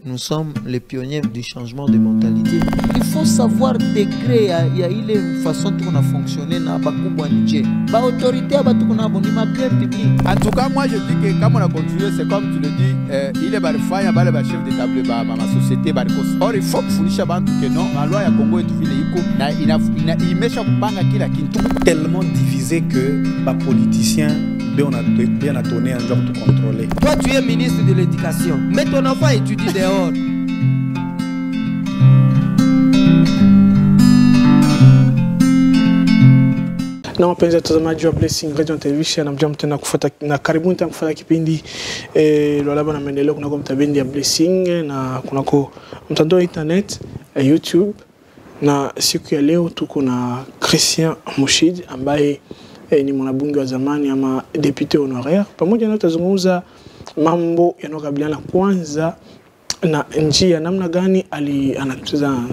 Nous sommes les pionniers du changement de mentalité. Il faut savoir décréter ya ile façon qu'on a fonctionné na bakubwa nje. Ba autorité batu kuna bonima bien public. En tout cas, moi je dis que comme on a continué, c'est comme tu le dis, il est barifanya bale ba chef de table ba ma société barikos. Or il faut kufunisha bantu que non, la loi ya Congo est vile iko na imesha kupanga kila kitu tellement divisé que ba politiciens bien à donner un job de contrôler. Toi tu es ministre de l'éducation, mais ton enfant étudie dehors. Na wapenzi watazamaji wa Blessing Radio Television, na mjamu tena kufuata na karibuni tena kufuata kipindi Lualaba na Maendeleo kunako mtabendi ya Blessing na kunako mtandao wa internet YouTube. Na siku ya leo tuko na Christian Mushid ambaye ni mwanabunge wa zamani ama député honoraire. Pamoja na tutazungumza mambo yanayokabiliana kwanza na njia namna gani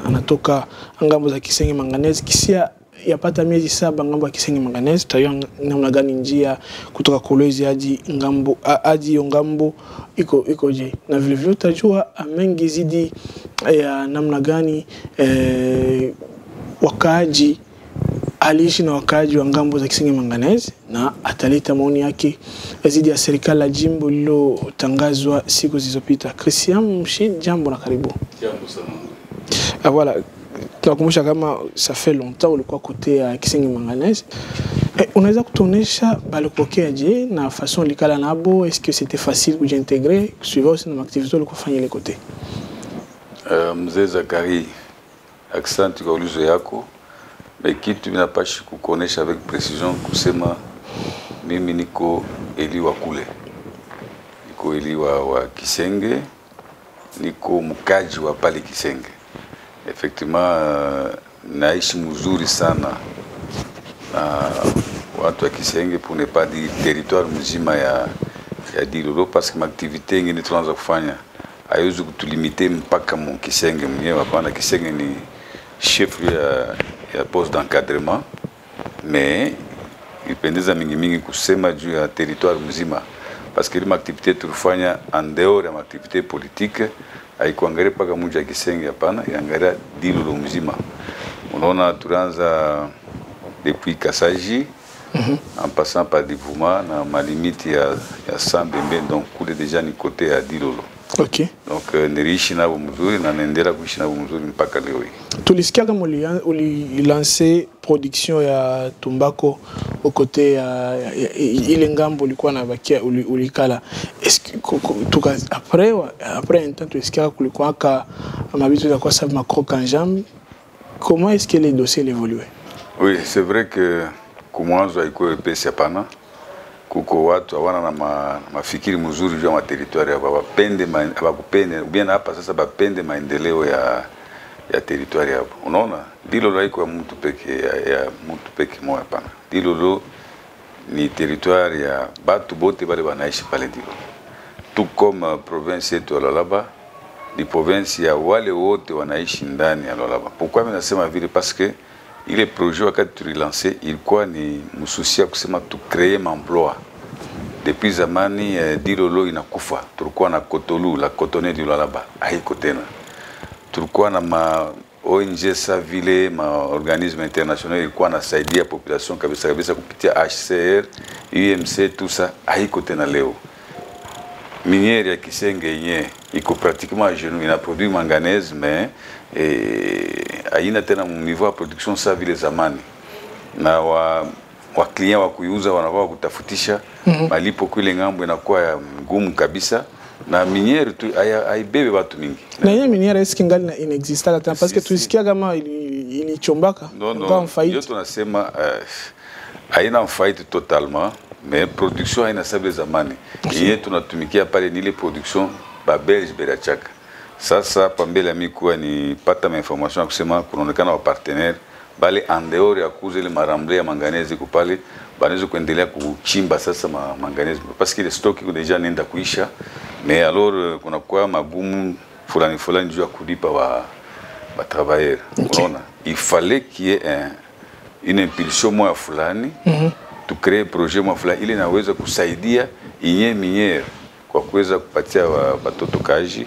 anatoka ngambo za Kisenge Manganese kisia yapata miezi 7 ngambo ya Kisenge Manganese, tayo namna gani njia kutoka Kolwezi hadi ngambo iko je, na vile vile utajua mengi zidi ya namna gani wakaaji aliishi na wakaaji wa ngambo za Kisenge Manganese, na ataleta maoni yake zidi ya serikali la jimbo lililotangazwa siku zilizopita. Christian Mushid, jambo na karibu. Jambo sana. Voilà, tunakumbusha kama ça fait longtemps ulikuwa kote ya Kisenge Manganese. Unaweza kutuonesha balipokea je na façon likala nabo, est-ce que c'était facile de s'intégrer suivant aussi nos activités ulikuwa fanya ile kote? Mzee Zakari, accent kwa ulizo yako. Mais kitu minapashi kukonesha avec précision kusema mimi niko eli wa kule. Niko eli wa Kisenge, niko mkaji wa pale Kisenge. Effectivement naishi mzuri sana na watu wa Kisenge pour ne pas dire territoire mzima ya Dilolo, parce que activité ngine tunaanza kufanya haiwezi kutulimite mpaka mu Kisenge mwenyewe. Hapana, Kisenge ni chef ya poste d'encadrement, mais il pendeza mingi kusema juu ya territoire mzima, parce que ile activité tulifanya en dehors ya activité politique haikuangalia paka mji ya Kisenge, hapana, iangalia Dilolo mzima. Unaona tulianza depuis Kasaji en passant par Divouma na malimiti ya Sambembe, donc kule déjà ni côté ya Dilolo. OK. Donc niliishi nabo mzuri na naendelea kuishi nabo mzuri mpaka leo hii. Tulisikia kama ulilancer production ya tumbako au côté ya ile ngambo ulikuwa na bakia ulikala. Est-ce que après un temps tulisikia kulikuwa ka mabitu ya kwa sababu makroka njam. Comment est-ce que les dossiers évoluaient? Oui, c'est vrai que kumwanzo haikuwa pesa pana. Kuko watu hawana na mafikiri mzuri juu ya territoire ya abakupende bien hapa sasa bapende maendeleo ya territoire hapo. Unaona Dilolo haiko mtu peke moja pana. Dilolo ni territoire ya batu bote bale banaishi pale Dilolo. Tout comme province yetu ya Lualaba ni province ya wale wote wanaishi ndani ya Lualaba. Pourquoi mimi nasema vile? Parce que ile projet wakati tulilancer ilikuwa ni msusia kusema tu créer emploi. Depuis zamani Dilolo inakufa. Tulikuwa na Kotolu, la Cotonnerie du Lualaba, haiko tena. Tulikuwa na ma ONG sa vile, ma organisme international ilikuwa nasaidia population kabisa kupitia HCR, UMC, tout ça, haiko tena leo. Minière ya Kisenge yenye iko pratiquement à genoux, ina produit manganèse, mais haina tena niveau ya production sa vile zamani. Na wa client wa kuuza wanakuwa kutafutisha malipo kule ngambo inakuwa ngumu kabisa, na minière tu haibebe watu mingi. Na hiyo minière est-ce kingali na inexiste hata parce que tulisikia kama ilichombaka kwa faillite. Ndio tunasema haina faillite totalement, mais production haina sababu zamani. Yeye tunatumikia pale ni ile production ba Belge Berachaka. Sasa pambele mimi kuwa ni pata information kusema kunaonekana wa partenaire bale en dehors ya kuuza ile maramble ya manganese kupale banaweza kuendelea kuchimba sasa manganese parce que le stock iko déjà nenda kuisha, mais alors kuna kwa magumu fulani juu ya kulipa wa travailleurs. Unaona il fallait qu'il y ait une impulsion moja fulani tu créer projet moja fulani ili naweza kusaidia inye miniere kwa kuweza kupatia watoto kazi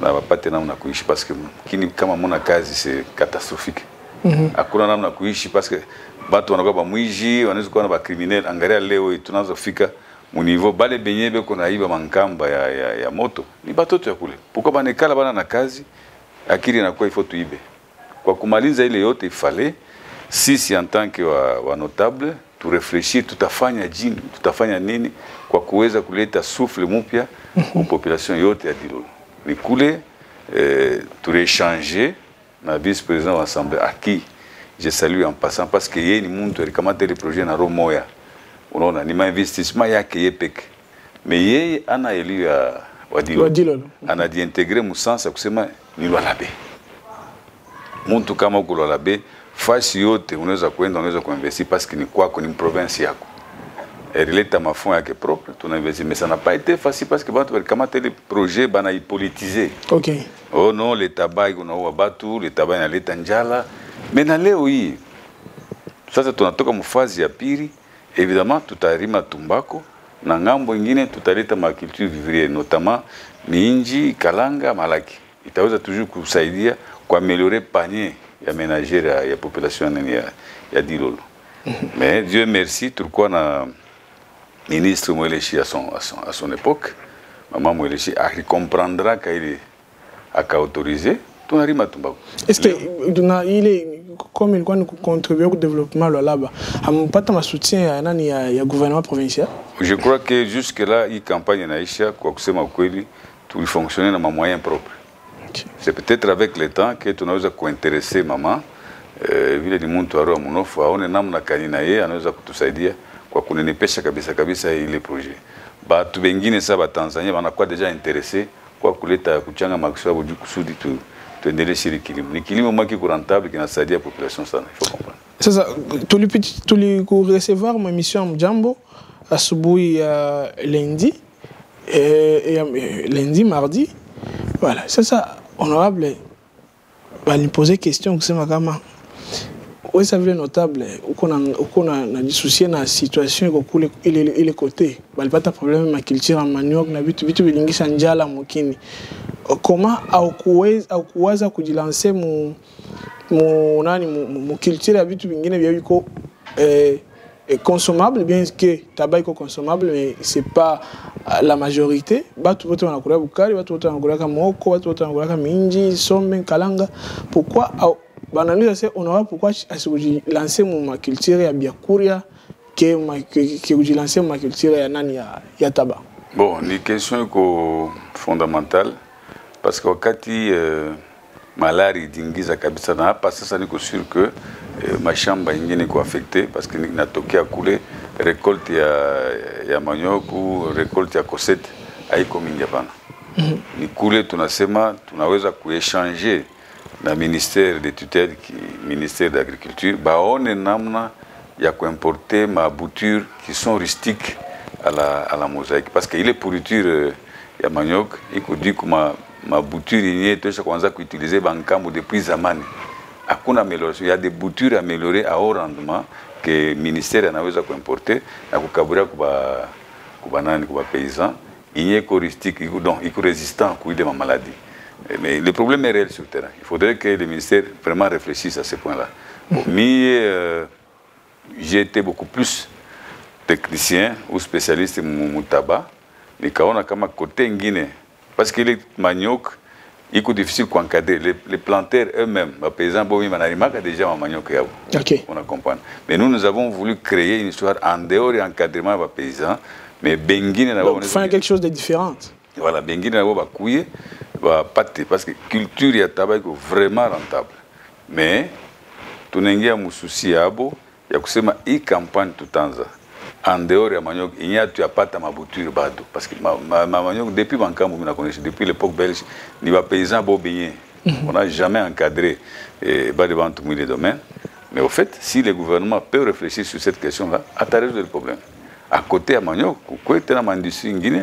na wapate namna kuishi parce que kini kama muna kazi c'est catastrophique. Hakuna namna kuishi parce que batu wanakuwa ba mwiji, wanaweza kuwa na ba criminel. Angalia leo tunazofika mu niveau bale benyebe kuna iba mankamba ya moto. Ni batoto ya kule. Pourquoi banekala bana na kazi? Akili inakuwa ifo tuibe. Kwa kumaliza ile yote ifale sisi en tant que wa notable tu réfléchir tutafanya nini kwa kuweza kuleta souffle mpya kwa population yote ya Dilolo. Ni kule tu réchanger na vice-président de l'Assemblée à qui je salue en passant parce que yeye ni mtu alikamata ile projet na roho moya. Unaona ni investissement yake yepeke. Mais yeye ana élu wa Dilolo. Ana diintégrer musansa kusema ni Lualabe. Mtu kama uko Lualabe fasi yote unaweza kwenda unaweza kuinvestir parce que ni kwako ni province yako. Releta mafond yake propre tunainvestir mais ça n'a pas été facile parce que batu walikamata ile projet bana ipolitiser. OK. Oh non, le tabac unaua batu, le tabac inaleta njala. Mais na leo hii sasa tunatoka mfazi ya pili, évidemment tutarima tumbako na ngambo nyingine tutaleta ma culture vivrière notamment minji, kalanga, malaki. Itaweza toujours kusaidia kwa améliorer panier ya ménagère ya population ya Dilolo. Mais Dieu merci tulikuwa na ministre Mweleshi à son époque. Maman Mweleshi a comprendra qu'il a autorisé tunarima tumbako. Est-ce que il est comme il doit contribuer au développement là-bas, ampata ma soutien ya nani ya gouvernement provincial? Je crois que jusque là hii campagne naisha kwa kusema ukweli tulifonctionner na moyens propres. C'est peut-être avec le temps que tunaweza kuinteresser mama vile ni mtu aroa mnofu aone namna kanina yeye anaweza kutusaidia kwa kunenepesha kabisa ile projet. Batu bengine sasa Tanzania wanakuwa deja intéressés kwa kuleta kuchanga makshabu kusudi tuendelee shiriki kilimo. Ni kilimo mwaki kurantable kinasaidia population sana, il faut comprendre. Sasa recevoir ma mission Mjambo asubuhi ya lundi mardi. Voilà, sasa honorable bali poser question kusema kama wewe savile notable uko na dissocier na situation iko kule ile côté bali pata problème ma culture en manioc na vitu bilingisha njala mukini. Comment au kuweza kujilancer mu culture ya vitu vingine vya biko consommable, bien que tabac est consommable, mais c'est pas la majorité. Batu wote wanakula bukari, batu wote wanakula kamoko, batu wote wanakula minji, sombe, kalanga. Pourquoi bananiza c'est on aura pourquoi lancer ma culture ya biakuria que lancer ma culture ya nani ya tabac? Bon, ni question fondamentale parce que wakati malari dingiza kabisa na hapa sasa niko sûr que mashamba ingine iko affecté parce que natokea kule récolte ya manioc ou récolte ya cosette haiko mingi hapana. Ni kule tunasema tunaweza kuéchanger na ministère de tutelle ministère de l'agriculture baone namna ya kuimporter ma bouture qui sont rustiques à la mosaïque parce que ile pourriture ya manioc iko dit kuma ma bouture yenyewe tosha kuanza kuutiliser bankambo depuis zamani. Hakuna amélioration. Il y a des boutures améliorées à haut rendement que le ministère anaweza kuimporter na kukaburia kuba paysans. Il est rustique, donc il est résistant à des maladies. Mais le problème est réel sur le terrain. Il faudrait que le ministère vraiment réfléchisse à ce point-là. Bon, j'ai été beaucoup plus technicien ou spécialiste en tabac. Mais quand on a comme côté Guinée, parce que les manioc, il est difficile d'encadrer. Les planteurs eux-mêmes, les paysans, ils déjà un manioc. On a compris. Mais nous avons voulu créer une histoire en dehors de l'encadrement des paysans. Mais Benguine n'a pas faire quelque chose de différent. Voilà, Benguine n'a pas couillé, parce que la culture et le tabac sont vraiment rentable. Mais, tout le monde a un souci, il y a une campagne tout le temps. En dehors de manioc, il n'y a pas de bouture bado parce que ma manioc depuis depuis l'époque belge, ni pas paysan bobigné. On n'a jamais encadré bas devant tout le domaine. Mais au fait, si le gouvernement peut réfléchir sur cette question-là, à résoudre le problème. À côté à manioc, quoi est une industrie en Guinée,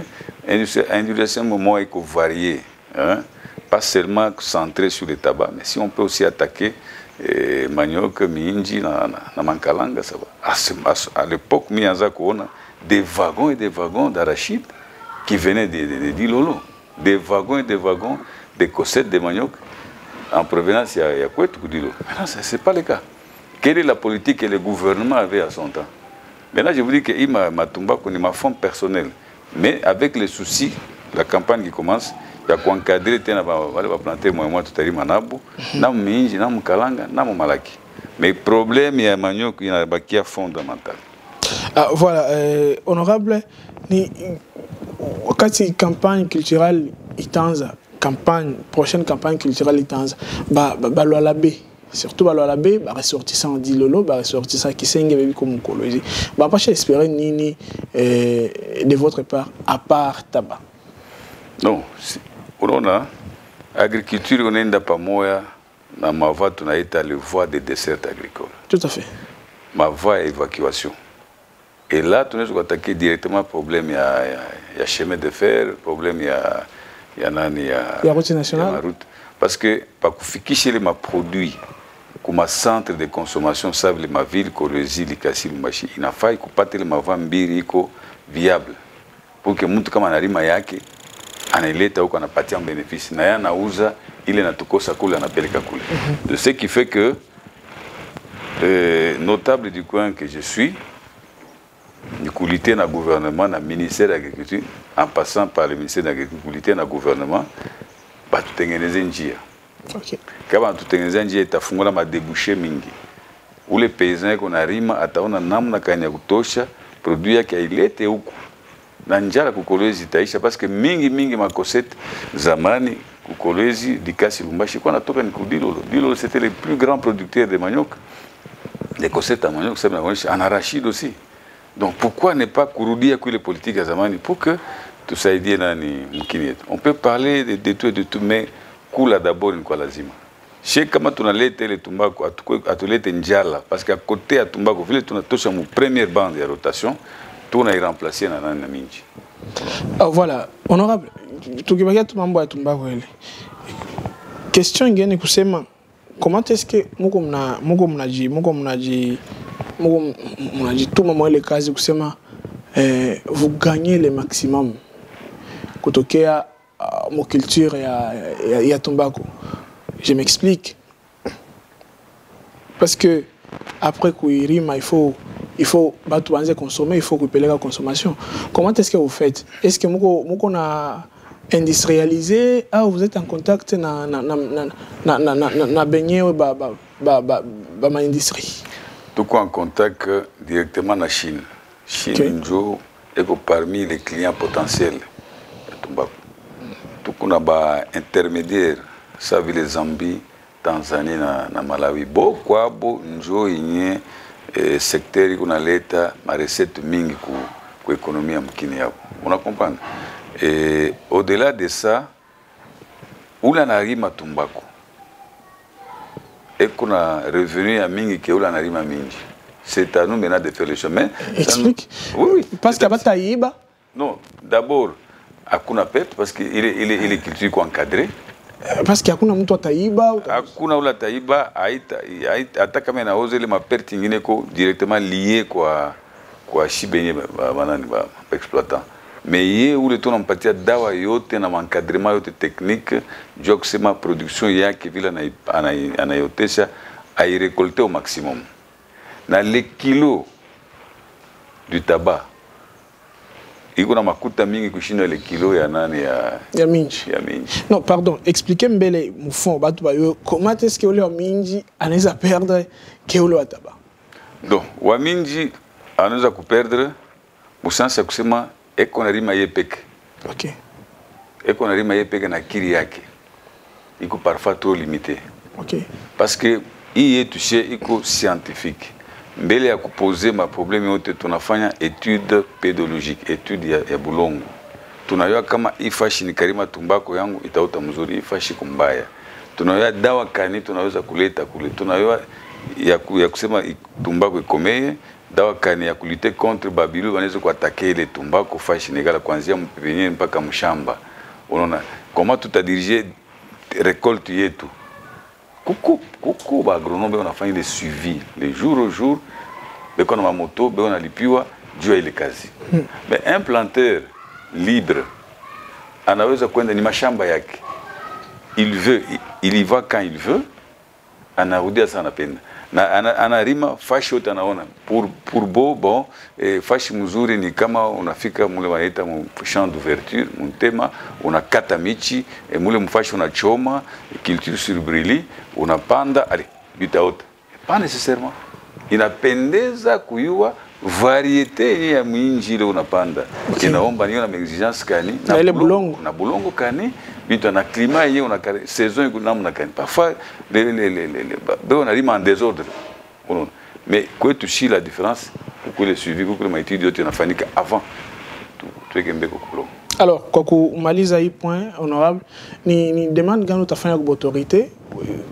industrie moment est variée, pas seulement centrée sur le tabac, mais si on peut aussi attaquer manioc, minji, na mankalanga, ça va. À l'époque, il y a des wagons et des wagons d'arachide qui venaient de Dilolo. Des wagons et des wagons des cossettes de manioc en provenance de Kwetu Kudilo. Maintenant, ce n'est pas le cas. Quelle est la politique que le gouvernement avait à son temps? Maintenant, je vous dis que ma tumbako ni ma forme personnelle. Mais avec les soucis, la campagne qui commence, il y a quoi encadrer, il y a planter moi tout à l'heure, nam minji, nam kalanga, nam malaki. Mais le problème, il y a manioc qui est fondamental. Ah, voilà, honorable, quand c'est campagne culturelle, prochaine campagne culturelle, surtout à B, ressortissant d'Ilolo, ressortissant qui s'engage comme colonie. Pas espérer ni de votre part, à part tabac. Non, on a agriculture, on n'est pas moi, dans ma voie, on a été à la voie des desserts agricoles. Tout à fait. Ma voie est évacuation. Et là, tu nous attaquer directement le problème, il y a chemin de fer, problème, il y a route nationale. Parce que, pour que je produit comme centre de consommation, ça veut ma ville, Kolosi, Likasi, Lumbashi, il n'a pas que ma vente viable. Pour que mtu kama analima yake, anaileta huko anapatia bénéfice. Na ya nauza, ile natukosa kule, anapeleka kule. De ce qui fait que, notable du coin que je suis, Nikulité na gouvernement, na ministère de l'agriculture, en passant par le ministère de l'agriculture, na gouvernement, bah tout est njia. Ok. Kama tout est njia, itafungula ma débouché mingi. Ou les paysans qu'on arima, ataona namna kanya kutosha, produit yake ilete huku. Na njala kukolezi itaisha, parce que mingi makosete zamani kukolezi Likasi Lumbashi kwa natoka ni Kudilo. Dilo c'était le plus grand producteur de manioc. Les cosettes à manioc, ça en arachide aussi. Donc pourquoi ne pas kurudia kwa les politiques à zamani pour que tout ça aide nani mkini yetu. On peut parler de tout et de tout, mais kula d'abord ni kwa lazima. Chez kama tunaleta ile tumbako atulete njala, parce qu'à côté à tumbako vile tunatosha mu première bande de rotation, tuna iremplacer na nani na minji. Voilà, honorable, tukibakia tu mambo ya tumbako ile. Question ingine kusema comment est-ce que muko mnajituma mwa ile kazi kusema vous gagnez le maximum kutokea mo culture ya tumbako. Je m'explique. Parce que après kuirima il faut batu banze consommer, il faut kupeleka consommation. Comment est-ce que vous faites? Est-ce que muko na industrialisé ou vous êtes en contact na benyewe ma industrie? Tout en contact directement na Chine. Chine njo est parmi les clients potentiels de Tumbako. Tout qu'on a ba intermédiaire, ça veut les Zambie, Tanzanie na Malawi. Beaucoup njo inye secteur qu'on a l'état ma recette mingi ku économie mkini yabo. On comprend. Et au-delà de ça, où la narima Tumbako et qu'on a revenu à mingi que où la narima mingi. C'est à nous maintenant de faire le chemin. Explique. Oui. Parce qu'il y a pas taïba. Non, d'abord, à kuna perte parce qu'il est culture encadré. Parce qu'il y a kuna mtu taïba. Hakuna ula taïba hata kama na ose le ma perte ingine ko directement lié kwa shibenye banani ba exploitant. Mais yé où le ton empatia dawa yote na encadrement yote technique, je que c'est ma production yake vile anayotesha a récolter au maximum. Na les kilos du tabac, il y a makuta mingi kushinda les kilos ya nani ya minji. Non, pardon, expliquez mbele mufon batu bayo comment est-ce que le minji anaweza perdre que le tabac. Donc, wa minji anaweza kuperdre musansa kusema eko narima yepeke. OK. Eko narima yepeke na kiri yake. Iko parfois trop limité. OK. Parce que il est touché iko scientifique. Mbele ya kupoze ma problème yote tunafanya étude pédologique, étude ya bulongo. Tunayua kama ifashi ni karima tumbako yangu itauta mzuri, ifashi kumbaya. Tunayua dawa kani tunaweza kuleta kule. Tunayua ya kusema tumbako ikomeye, dawa kani ya kulite contre babilu wanaweza kuatake ile tumbako fashi negala kuanzia mpepenier mpaka mshamba. Unaona comment tout a dirigé récolte yetu. Coucou, bah, agronome, on a fait des suivis, les jours au jour, mais quand on a moto, on a lipiwa, Dieu est le quasi. Mais un planteur libre, on a besoin de ni mashamba yake. il veut, il y va quand il veut, anarudia sana penda. Na anarima fashi yote anaona. Pour beau, bon, fashi mzuri ni kama unafika mule wanaita champ d'ouverture, mtema, unakata michi, mule mfashi unachoma, culture sur brili, unapanda, allez, bitaota. Pas nécessairement. Inapendeza kuyua variété ya mwinji ile unapanda. Okay. Inaomba niyo na exigence kani na ile bulongo. Na bulongo kani, bitu na climat yeye una saison iko namna kani. Parfois on arrive en désordre. Mais quoi tu chies la différence pour le suivi pour le étude yote inafanyika avant tuweke ko bulongo. Alors kwa kumaliza hii point honorable ni demande gani utafanya kwa autorité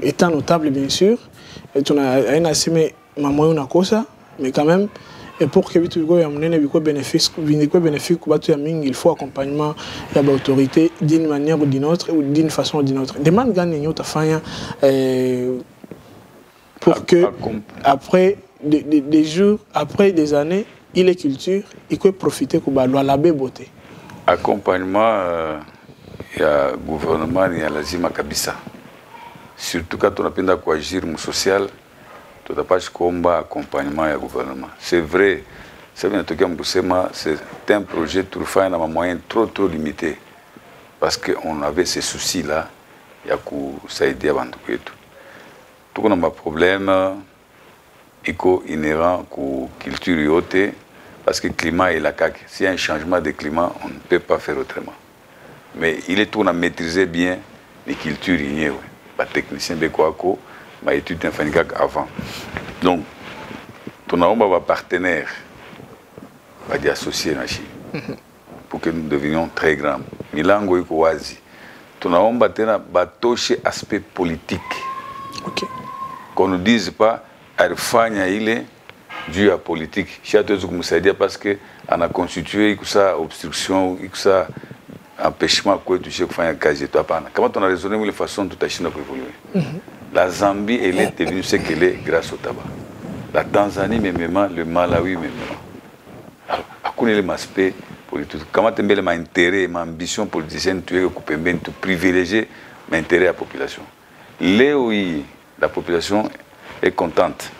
étant notable bien sûr et tuna aina sime mamoyo unakosa mais quand même et pour que vitu viko ya mnene viko bénéfique kwa batu ya mingi il faut accompagnement ya ba autorité d'une manière ou d'une autre ou d'une façon ou d'une autre. Demande gani yenye utafanya pour que après des jours après des années il est culture il peut profiter kwa ba loi la beauté. Accompagnement ya gouvernement ni lazima kabisa. Surtout quand on apenda kuagir mu social, tutapasha kuomba accompagnement ya gouvernement. C'est vrai, ça vient de Mbousema, c'est un projet tulifanya na moyens trop limités parce qu'on avait ces soucis là ya kusaidia bantu kwetu. Tuko na problème iko inhérent ku culture yote parce que le climat est la CAQ. S'il y a un changement de climat, on ne peut pas faire autrement. Mais il est tout à maîtriser bien les cultures ignées. Les techniciens de Kouako, ma étude informatique avant. Donc, on a un partenaire, on va associer pour que nous devenions très grands. Milango et Kouazi. On a un aspect politique. Okay. Qu'on ne dise pas, Arfania il est dû à politique. Parce qu'on a constitué ça obstruction, ça empêchement que tu sais faire un casier. Comment on a raisonné de façon tout à Chine pour évoluer. La Zambie, elle est devenue ce qu'elle est grâce au tabac. La Tanzanie, même, le Malawi, même. Alors, à quoi est l'aspect politique? Comment tu as intérêt, ma ambition politicienne, tu es occupé, tu privilégies l'intérêt de la population. Léoui, la population est contente.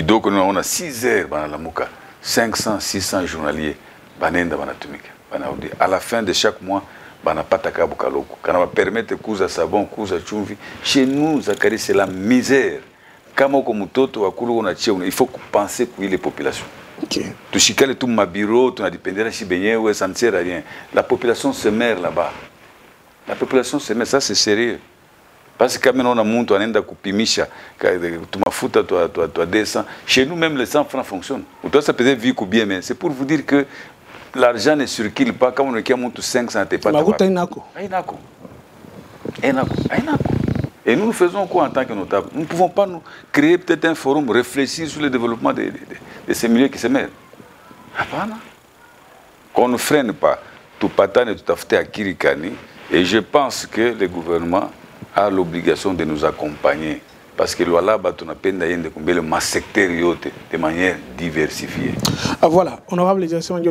Donc on a 6 heures dans la Mouka, 500, 600 journaliers, à la fin de chaque mois, on n'a pas de Bukaloko. Quand on va permettre de coups à savon, coups à chumvi, chez nous, Zakari, c'est la misère. Il faut penser que les populations. Tu chicales tout ma bureau, tu as dépendé de ça ne sert à rien. La population se meurt là-bas. La population se meurt, ça c'est sérieux. Parce que quand on a monté, on a kupimisha, tu m'as foutu, tu as descend. Chez nous, même les 100 francs fonctionnent. Toi, ça peut être vu ou bien, mais c'est pour vous dire que l'argent ne circule pas. Quand on a monté 500, tu n'es pas. Et nous faisons quoi en tant que notables? Nous ne pouvons pas nous créer peut-être un forum, réfléchir sur le développement de ces milieux qui se mêlent. Qu'on ne freine pas. Tout patane et tout affecté à Kirikani. Et je pense que le gouvernement a l'obligation de nous accompagner parce que là, on a peine de secteur de manière diversifiée. Ah, voilà, honorable direction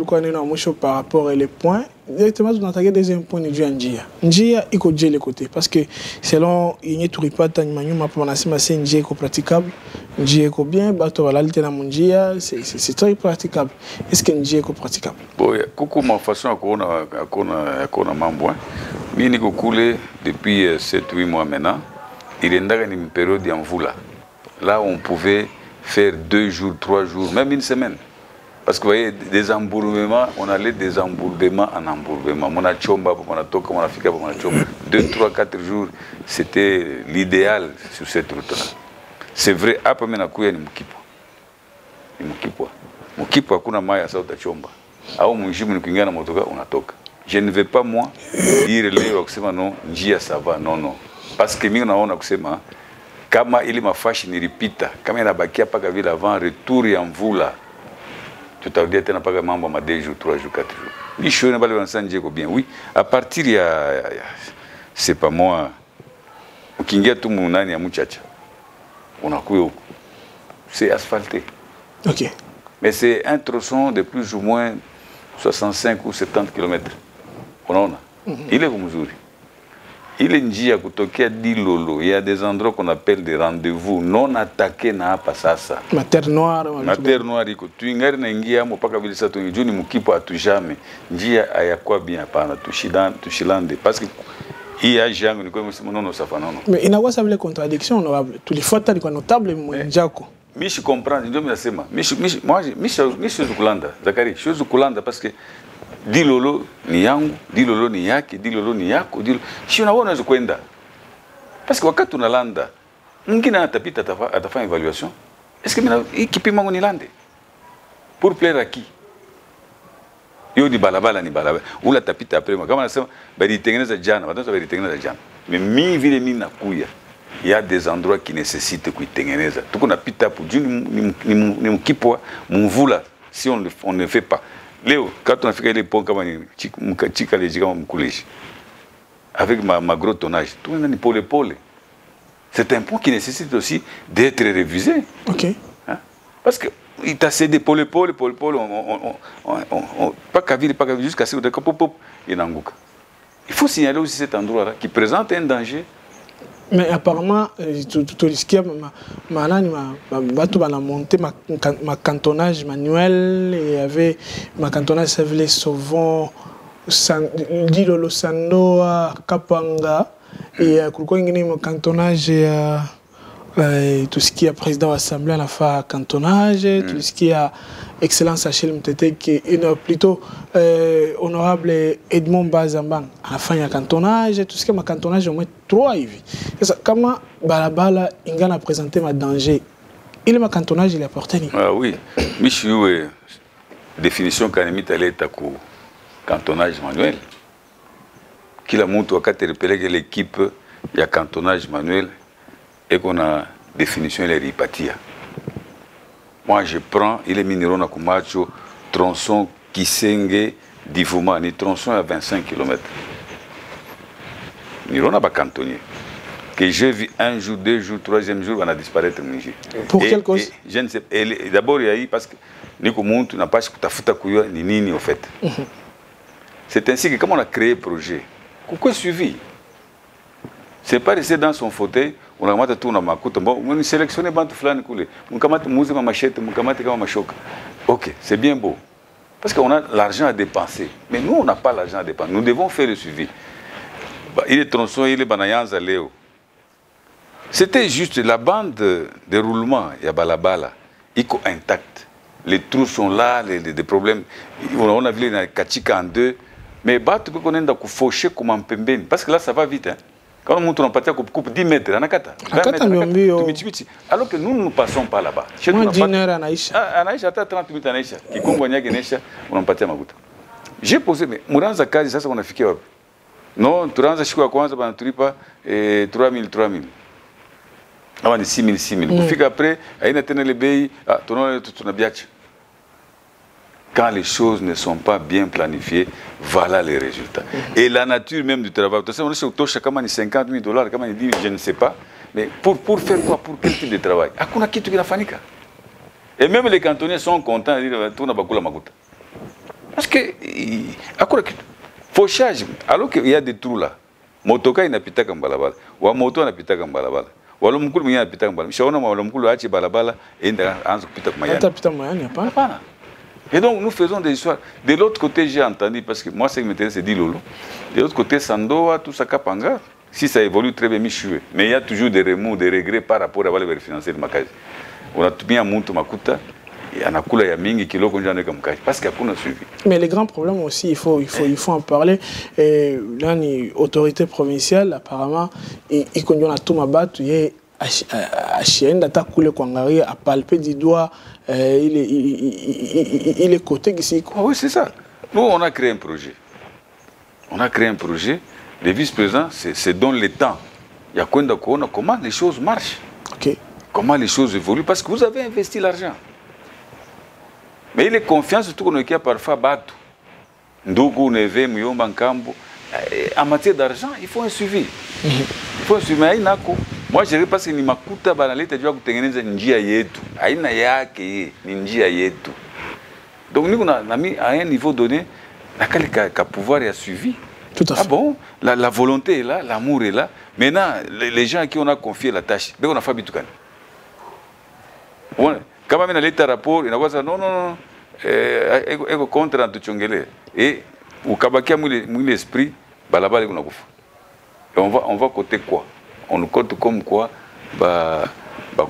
par rapport aux points, directement vous attaquez deuxième point de Njia. Njia il faut les côtés parce que selon il pas Njia est praticable, Njia est bien, c'est très praticable. Est-ce que Njia est praticable? Bon, coucou ma façon à qu'on a mambo. Mini coulé depuis 7-8 mois maintenant. Il y a une période en voula. Là, on pouvait faire 2 jours, 3 jours, même une semaine. Parce que vous voyez, des embourbements, on allait des embourbements en embourbement. On a chomba, on a toka, on a fika, on a chomba. 2, 3, 4 jours, c'était l'idéal sur cette route-là. C'est vrai, après maintenant, il y a une mukipwa. Mukipwa, kuna maya sa utachomba. Au munjimu ni kuingia na motoka, unatoka. Je ne vais pas, moi, dire leo kusema non, njia ça va, non, non. Parce que mimi naona kusema kama ili mafashi nilipita, kama inabakia paka vile avant retour ya mvula. Tutarudia tena paka mambo ma 2 jours, 3 jours, 4 jours. Bisho na bale wanasanje ko bien. Oui, à partir c'est pas moi. Ukiingia tu munani ya mchacha. Unakuwa huko. C'est asphalté. OK. Mais c'est un tronçon de plus ou moins 65 ou 70 km. Il est mzuri. Il est njia kutokea Dilolo. Il y a des endroits qu'on appelle des rendez-vous non attaqués na hapa sasa. Ma terre noire. Ma terre noire iko. Tuingari na ingia mo paka vile sasa tunijuni mkipo atujame. Njia hayakuwa bien hapana tushilande parce que hii age yangu ni kwa nono safa nono. Mais inakuwa ça vile contradiction honorable. Tulifuata ni kwa notable mwenjako. Mishi comprendre ndio mimi nasema. Mishi kulanda. Zakari, shozu kulanda parce que Dilolo ni yangu, Dilolo ni yake, Dilolo ni yako, Dilolo. Si unaona unaweza kwenda. Parce que wakati unalanda, mwingine atapita atafanya evaluation. Est-ce que mina kipimo ngo nilande? Pour plaire à qui? Yo di balabala ni balabala. Ula tapita après kama nasema bali tengeneza jana, watu bali tengeneza jana. Mais mi vile mimi nakuya. Il y a des endroits qui nécessitent kuitengeneza. Tuko napita hapo juu ni mkipwa mvula si on ne fait pas. Léo, quand on a fait les ponts comme avec ma gros tonnage, tout le monde est pôle. C'est un pont qui nécessite aussi d'être révisé. Ok. Hein? Parce que il t'a cédé pôle, pas qu'à ville, jusqu'à ce que il faut signaler aussi cet endroit-là qui présente un danger. Mais apparemment, tout risqué, ma cantonnage manuel, il y avait ma cantonnage Savile Sauvon, Dilolo Sandoa, Kapanga, et mon cantonnage, tout ce qui est président de l'Assemblée, à la fin, cantonnage, tout ce qui est Excellence Achille Mtete, qui est plutôt honorable Edmond Bazambang, à la fin, il y a cantonnage, tout ce qui est ma cantonnage, au moins 3 hivi. Comment Balabala, il a présenté ma danger. Il est ma cantonnage, il est apporté. Ah oui, Michou, définition quand même, elle est à cantonnage manuel. Qui l'a montré à repérer l'équipe, il y a cantonnage manuel et qu'on a définition, il est ripatia. Moi, je prends, il est minéraux na kumacho, tronçon Kisenge, Divouma, ni tronçon à 25 km. Minéraux na pas cantonnier. Que j'ai vu un jour, 2 jours, 3e jour, on a disparaître. Pour quelle cause? Je ne sais pas. D'abord, il y a eu parce que Nico Muntu n'a pas tafuta kuyo ni nini au fait. C'est ainsi que comme on a créé le projet, pourquoi suivi? C'est pas resté dans son fauteuil. On a mis tout dans ma coute. Bon, on a sélectionné bantu flani koulé. On a mis ma machette, on a mis ma choc. Ok, c'est bien beau. Parce qu'on a l'argent à dépenser. Mais nous, on n'a pas l'argent à dépenser. Nous devons faire le suivi. Il est tronçon, il est banayanza Léo. C'était juste la bande de roulement, il y a balabala, il est intact. Les trous sont là, les problèmes. On a vu les kachika en 2. Mais battu qu'on est dans faucher comme un pembeni. Parce que là, ça va vite. Hein. Quand on monte parti à coupe 10 mètres, on a 4. Alors que nous ne passons pas là-bas. Moi, 10 heures à Naïcha. À Naïcha, 30 minutes à Naïcha. Qui convoignait à Naïcha, on a parti à Maguta. J'ai posé, mais Mouranza Kazi, ça, on a fait. Non, Turanza Chikoua Kwanza, on a pas 3000. Avant de 6000. Pour faire après, il y a les pays, on a bien. Quand les choses ne sont pas bien planifiées, voilà les résultats. Et la nature même du travail. On est touche comme $50 000, comme il dit, je ne sais pas. Mais pour faire quoi? Pour quel type de travail? Et même les cantonniers sont contents de dire tout n'a pas coulé makuta. Parce que fauchage, alors qu'il y a des trous là. Motoka il n'a pas comme balabala. Ou moto n'a pas comme balabala. Ou alors mukulu n'a pas comme balabala. Si on a mal mukulu achi balabala, et il a un pita comme mayani. Et donc nous faisons des histoires. De l'autre côté, j'ai entendu, parce que moi, ce qui m'intéresse, c'est Dilolo. De l'autre côté, Sandoa, tout ça, Kapanga. Si ça évolue très bien, Michoué. Mais il y a toujours des remous, des regrets par rapport à la financer de Makazi. On a tout bien monté Makuta. Et on a coulé à Mingi, qui l'a conjoint comme Kaji. Parce qu'il y a qu'on a suivi. Mais les grands problèmes aussi, il faut en parler. Là, l'autorité provinciale, apparemment, il conjoint à tout Mabat, il y a à Chien, à coulé Kwangari, à palper du doigt. Il est côté ici. Oui, c'est ça. Nous, on a créé un projet. Les vice-présidents, c'est dans le temps. Il y a comment les choses marchent. Okay. Comment les choses évoluent. Parce que vous avez investi l'argent. Mais il est confiant, surtout qu'on a parfois battu. Ndougou, Neve, Muyomba, Nkambo. En matière d'argent, il faut un suivi. Il faut un suivi. Mais moi, je dirais parce que ni makuta banaleta jua kutengeneza njia yetu. Haina yake ni njia yetu. Donc nous on a mis à un niveau donné na kale ka pouvoir ya suivi. Tout à fait. Ah bon, la volonté est là, l'amour est là. Maintenant, les gens à qui on a confié la tâche, on a fait Bitoukan. Quand même, on a l'état rapport, il y a quoi ça? Non, non, non. Contre Antouchongele. Et au Kabakia, l'esprit, là-bas, on va côté quoi? On nous compte comme quoi?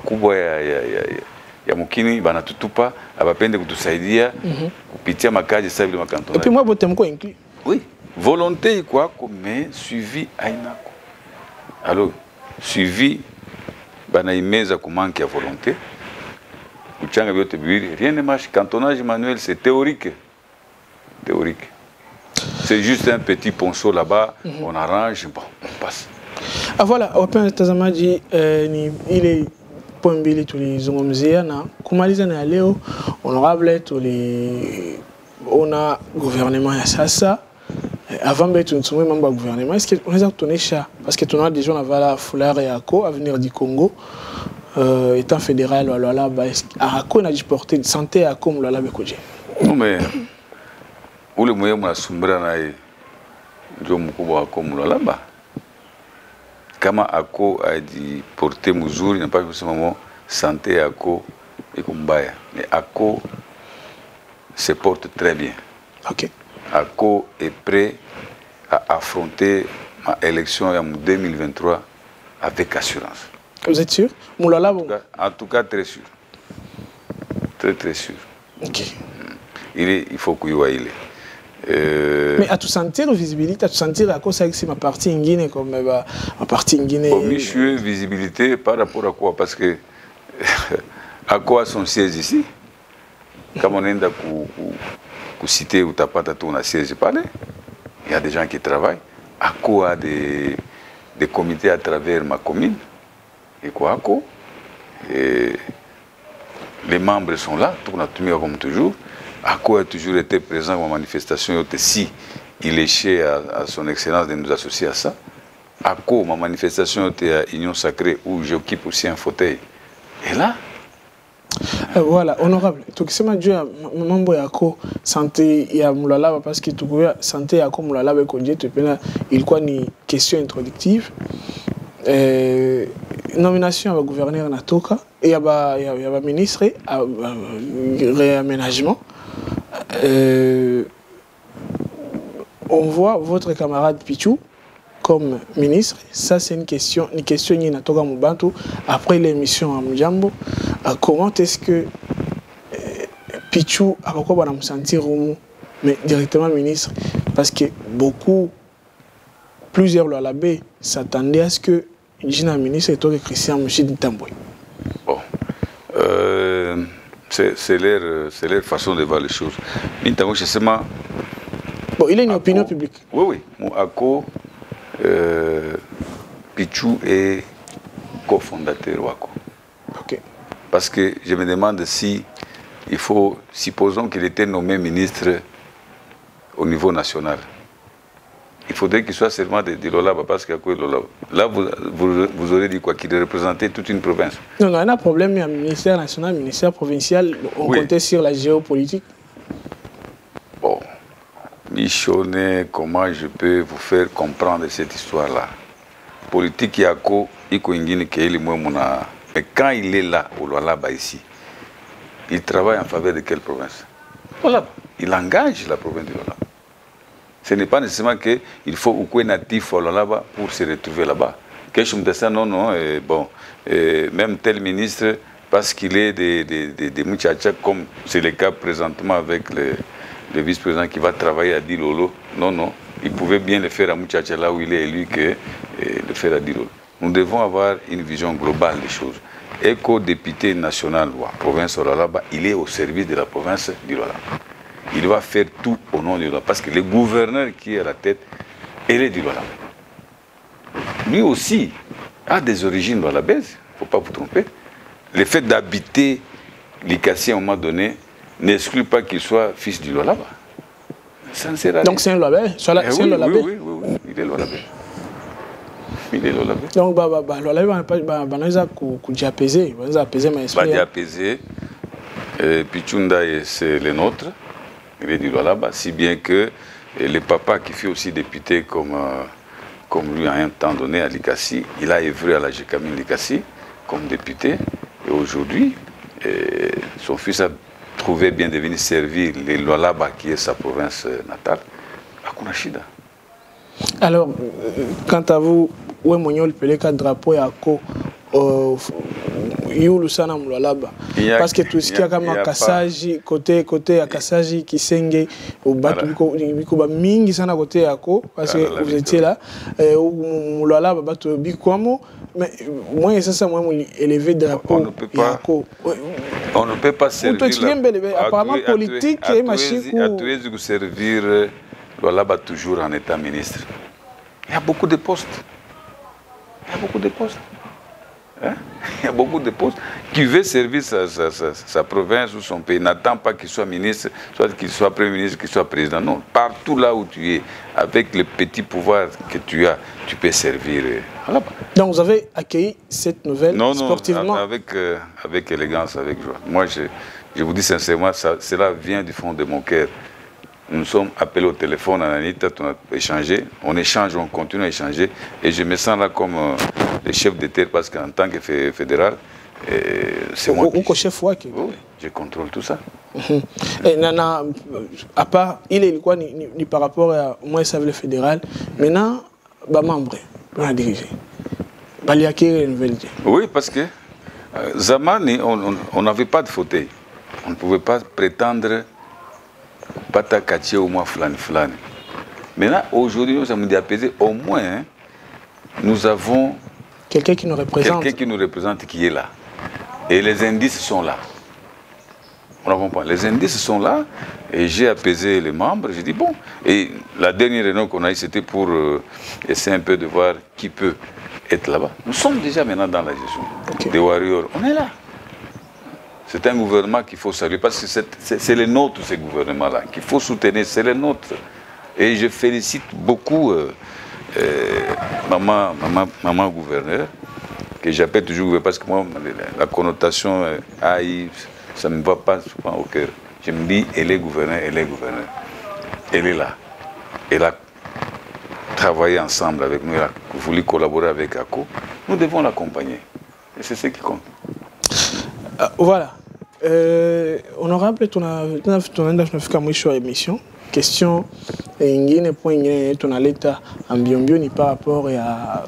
Kubwa ya mukini banatutupa abapende kutusaidia kupitia makazi sasa vile makantona. Et puis moi botem ko inclus. Oui, volonté quoi mais suivi ainako. Alors, suivi banaimeza ku manque ya volonté. Kuchanga biote biwili, rien ne marche. Cantonnage manuel c'est théorique. Théorique. C'est juste un petit ponceau là-bas, on arrange, bon, on passe. Ah voilà, Open Tazamaji il est point mbili tulizungumzia na kumaliza na leo honorable on a gouvernement ya sasa avant de tunisomwe mambo ya gouvernement est-ce que unaweza kutonesha parce que tuna déjà on avait la foulard yako avenir du Congo étant fédéral wala ba ako na porter santé yako mlala bekoje non mais ule moyo mnasumbira naye ndio mkubwa wako mlala ba kama ako a dit porter muzuri n'a pas forcément santé ako et kumbaya mais ako se porte très bien. OK. Ako est prêt à affronter ma élection en 2023 avec assurance. Vous êtes sûr? Moulala bon. En tout cas très sûr. Très très sûr. OK. Il faut qu'il y ait. Mais à tout sentir visibilité, à tout sentir à cause c'est ma partie en Guinée comme ma partie en Guinée. Bon, je suis visibilité par rapport à quoi? Parce que à quoi son siège ici? Comme on est à citer ou t'as pas ton siège parlé, il y a des gens qui travaillent. À quoi des comités à travers ma commune et quoi à quoi? Les membres sont là, tout comme toujours. Ako a toujours été présent dans la manifestation. Si il est cher à son excellence de nous associer à ça. Ako, ma manifestation était à Union Sacrée où j'occupe aussi un fauteuil. Et là voilà, honorable. Tout ce que je mambo yako santé ya mulala parce que tout santé yako mulala be konje tu pena il quoi ni question introductive. Nomination à gouverneur Natoka et à ba ministre à réaménagement. On voit votre camarade Pichou comme ministre. Ça, c'est une question qui Natoka Mubantu après l'émission à Mujambo. Comment est-ce que Pichou a quoi me sentir mais directement ministre? Parce que plusieurs Lualabé s'attendaient à ce que Gina ministre et toi Christian Mouchid Ntamboy. Bon. C'est leur façon de voir les choses. Bon, il a une opinion publique. Oui, oui. Mon Ako, Pichou est cofondateur Wako. Ok. Parce que je me demande si il faut, supposons qu'il était nommé ministre au niveau national. Il faudrait qu'il soit seulement de Lolaba, parce que là, vous aurez dit quoi? Qu'il représentait toute une province. Non, non, il y a un problème, il y a un ministère national, un ministère provincial, on comptait sur la géopolitique. Bon, Michonnet, comment je peux vous faire comprendre cette histoire-là? Politique Yako, mais quand il est là, au Lolaba ici, il travaille en faveur de quelle province? Lolaba. Il engage la province de Lolaba. Ce n'est pas nécessairement qu'il faut ou natif là-bas pour se retrouver là-bas. Quelque chose de ça, non, non. Bon, même tel ministre, parce qu'il est des muchachas, comme c'est le cas présentement avec le vice-président qui va travailler à Dilolo, non, non. Il pouvait bien le faire à Muchacha là où il est élu que le faire à Dilolo. Nous devons avoir une vision globale des choses. Et qu'au député national ou à la province là-bas, il est au service de la province d'Ilola. Il va faire tout au nom de l'Ilola. Parce que le gouverneur qui est à la tête, il est d'Ilola. Lui aussi a des origines lolabaises, il ne faut pas vous tromper. Le fait d'habiter l'Ikassi à un moment donné n'exclut pas qu'il soit fils du Lolaba. Ça ne sert à rien. Donc c'est un Lolabais? Oui, il est Lolabais. Il est Lolabais. Donc, Lolabais, on a apaisé mon esprit. Il a apaisé. Pichunda, c'est le nôtre. Il est du Lolaba, si bien que Et le papa qui fut aussi député comme lui à un temps donné à Likassi, il a œuvré à la GECAMIN Likassi comme député. Et aujourd'hui, son fils a trouvé bien de venir servir les Lualaba, qui est sa province natale, à Kunashida. Alors, quant à vous, où est mon peleka drapeau et ako yulu sana Lualaba? Parce que tout ce qui a comme Kasaji côté à Kasaji Kisenge au batu biko mingi sana côté ako parce que vous étiez là Lualaba batu bikwamo mais moi ça moi élevé drapeau on ne peut pas servir apparemment politique et machin pour servir Lualaba toujours en état ministre. Il y a beaucoup de postes. Il y a beaucoup de postes. Hein? Il y a beaucoup de postes. Qui veut servir sa province ou son pays n'attend pas qu'il soit ministre, soit qu'il soit premier ministre, qu'il soit président. Non, partout là où tu es, avec le petit pouvoir que tu as, tu peux servir. Voilà. Donc vous avez accueilli cette nouvelle sportivement? Non, avec élégance, avec joie. Moi, je vous dis sincèrement, cela vient du fond de mon cœur. Nous sommes appelés au téléphone à Anita, on a échangé, on échange, on continue à échanger. Et je me sens là comme le chef de terre parce qu'en tant que fédéral, c'est moi qui... chef oui, je contrôle tout ça. Et Nana, à part, il est quoi ni par rapport à moi, ça le fédéral, maintenant, membre, on a dirigé. Il y a une nouvelle idée. Oui, parce que Zamani, on n'avait pas de fauteuil. On ne pouvait pas prétendre Bata Kaché au moins flani. Maintenant, aujourd'hui, nous sommes apaiser. Au moins, nous avons quelqu'un qui nous représente. Quelqu'un qui nous représente qui est là. Et les indices sont là. On ne comprend pas. Les indices sont là. Et j'ai apaisé les membres. J'ai dit bon. Et la dernière réunion qu'on a eue, c'était pour essayer un peu de voir qui peut être là-bas. Nous sommes déjà maintenant dans la gestion des Warriors. On est là. C'est un gouvernement qu'il faut saluer parce que c'est le nôtre, ce gouvernement-là, qu'il faut soutenir, c'est le nôtre. Et je félicite beaucoup maman gouverneur, que j'appelle toujours gouverneur, parce que moi, la connotation AI, ça ne me va pas souvent au cœur. Je me dis, elle est gouverneur, elle est gouverneur. Elle est là. Elle a travaillé ensemble avec nous, elle a voulu collaborer avec ACO. Nous devons l'accompagner. Et c'est ce qui compte. Voilà. Honorable, tunafika mwisho wa emission. Question ingine point ingine tunaleta ambiombio ni par rapport à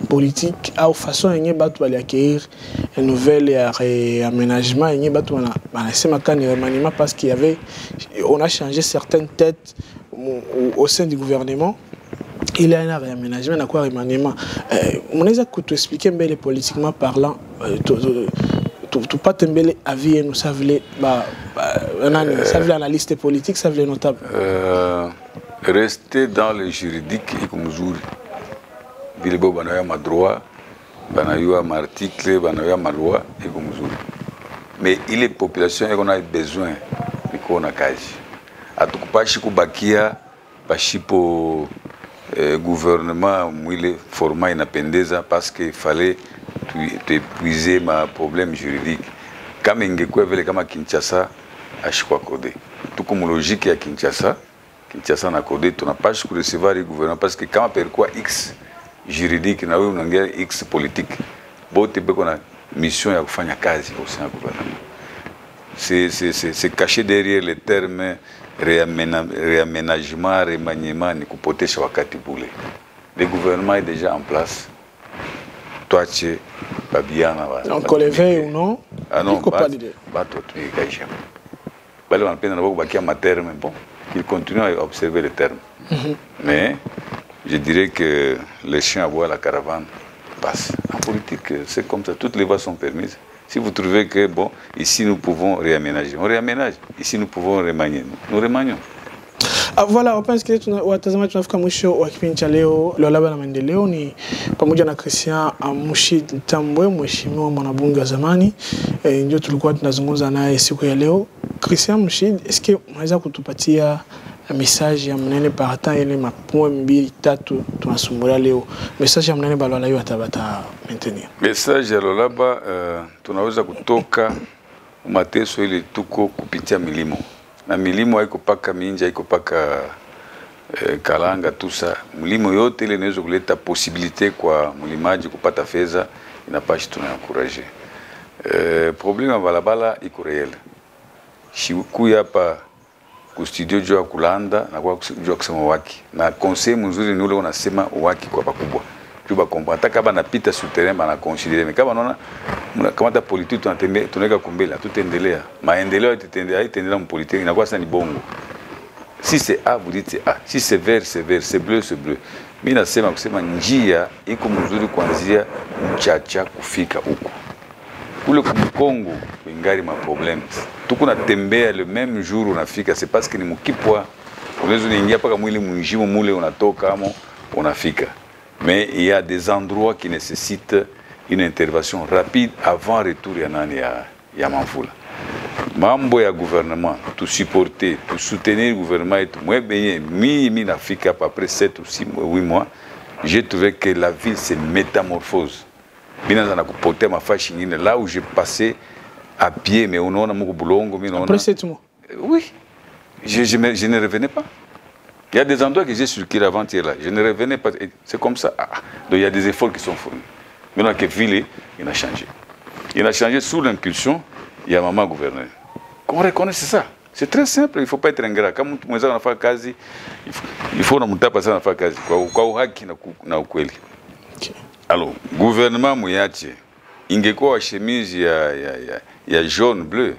politique au façon yenye batu bali accueillir une nouvelle réaménagement yenye batu banasema kani remaniement parce qu'il y avait on a changé certaines têtes au sein du gouvernement. Il y a un réaménagement, il y a quoi remaniement. On a expliqué mbele politiquement parlant tout pas tembele avis nous savons analyste politique, ça veut notable. Rester dans le juridique et comme jour, bilebo banaya ma droit, banaya ma article, banaya ma loi et comme jour. Mais il est population et on a besoin de qu'on a kaji. À tout pas chico bakia, pas chipo gouvernement mouille format inapendeza parce qu'il fallait épuiser ma problème juridique. Comme ingekwe vele kama Kinshasa ashikwa codé. Tout comme logique ya Kinshasa na codé, tu n'as pas à recevoir le gouvernement parce que quand on quoi X juridique na wewe unaongea X politique. Bote beko na mission ya kufanya kazi au sein du gouvernement. C'est caché derrière les termes réaménagement, remaniement ni kupotesha wakati bule. Le gouvernement est déjà en place. Toi, tu es Babiana. Donc, on les veille ou non? Ah non, il continue à observer les termes. Mais je dirais que les chiens à boire la caravane passent. En politique, c'est comme ça, toutes les voies sont permises. Si vous trouvez que, bon, ici nous pouvons réaménager, on réaménage. Ici nous pouvons remanier, nous remanions. Voilà, wapenzi watazamaji, tunafika mwisho wa kipindi cha leo Lualaba na Maendeleo. Ni pamoja na Christian Mushid Tambwe, mheshimiwa mwanabunge wa zamani, ndio tulikuwa tunazungumza naye siku ya leo. Christian Mushid, est-ce que unaweza kutupatia message ya mnene partant ile mapoint mbili tatu tunasumbulia leo? Message ya mnene balwala hiyo atabata maintenir. Message ya Lualaba tunaweza kutoka mateso ile tuko kupitia milimo. Na milimo haiko paka minja, haiko paka kalanga, tout ça. Mlimo yote ile inaweza kuleta possibilité kwa mlimaji kupata fedha, inapashi tunaencourager. Problème ya balabala iko real. Shikuya hapa ku studio jua kulanda na kwa jua kusema waki. Na conseil mzuri ni ule unasema waki kwa bakubwa. Juba kompa kama napita sur terrain bana considérer kama naona kama ta politique tunaweka kumbele tutaendelea. Maendeleo itaendelea mpolitiki inakuwa sasa ni bongo. Si c'est A, vous dites A. Si c'est vert, c'est vert. C'est bleu, c'est bleu. Mimi nasema kusema njia iko mzuri kuanzia Mchacha kufika huko. Kule kumkongo ingari ma problems. Tuko na tembea le même jour unafika, c'est parce que ni mkipwa. Unaweza kuingia paka mwili mjimo mule unatoka amo unafika. Mais il y a des endroits qui nécessitent une intervention rapide avant retour ya nani ya Manfula. Mambo ya gouvernement, tout supporter, tout soutenir le gouvernement et tout. Moi, mi n'Afrique, après 7 ou 6 mois, 8 mois, j'ai trouvé que la ville se métamorphose. Là où j'ai passé à pied, mais on a mon boulongo. Après 7 mois? Oui, je ne revenais pas. Il y a des endroits que j'ai circulé avant-hier là, je ne revenais pas. C'est comme ça. Donc il y a des efforts qui sont fournis. Maintenant que ville, il a changé. Il a changé sous l'impulsion, il y a maman gouverneur. Qu'on reconnaisse ça. C'est très simple, il ne faut pas être ingrat. Quand on a fait kazi, il faut que passer à faire kazi. Kwa haki na ukweli. Alors, gouvernement muyache, ingekuwa chemise ya jaune bleu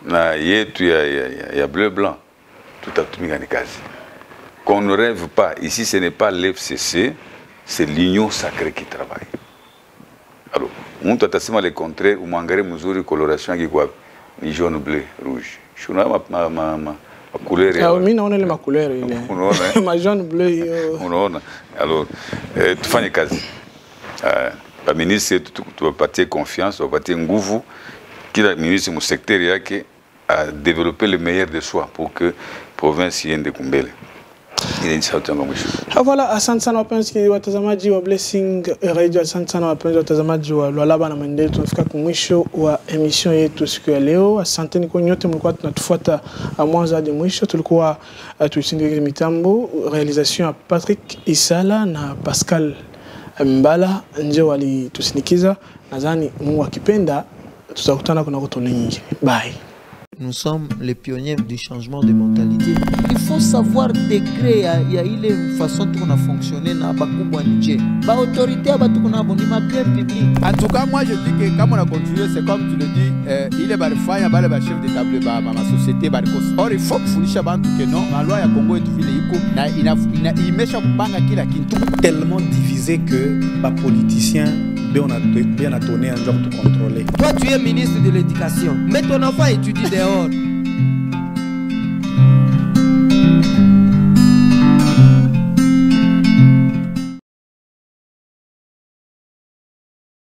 na yetu ya bleu blanc, tout a tumika ni kazi. Qu'on ne rêve pas, ici ce n'est pas l'FCC, c'est l'union sacrée qui travaille. Alors, on doit tasema le contraire, ou mangare muzuri coloration qui quoi, ni jaune bleu rouge. Je suis ma couleur. Ah oui, on a les ma couleur. Ma jaune bleu. On a. Alors, tu fais une case. Le ministre, tu vas partir confiance, tu vas partir nguvu. Qui le ministre, mon secteur, a développé le meilleur de soi pour que la province y ait de Kumbele. Voilà, asante sana wapenzi watazamaji wa Blessing Radio, asante sana wapenzi watazamaji wa Lualaba na Maendeleo. Tunafika mwisho wa emission yetu siku ya leo. Asanteni kwa nyote mlikuwa tunatufuata mwanzo hadi mwisho. Tulikuwa tulisindikiza mitambo, realisation ya Patrick Isala na Pascal Mbala ndio walitusindikiza. Nadhani Mungu akipenda tutakutana kuna koto nyingi. Bye. Nous sommes les pionniers du changement de mentalité. Il faut savoir décret ya ile façon qu'on a fonctionné na bakubwa nje. Ba autorité abatu kuna bonima bien public. En tout cas, moi je dis que comme on a continué, c'est comme tu le dis, il est barifanya bale ba chef de table ba ma société barikos. Or il faut kufunisha bantu que non, la loi ya Congo est vile iko na imesha kupanga kila kitu. Tellement divisé que les politiciens bien à tourner un job tout contrôler. Toi tu es ministre de l'éducation, mais ton enfant étudie dehors.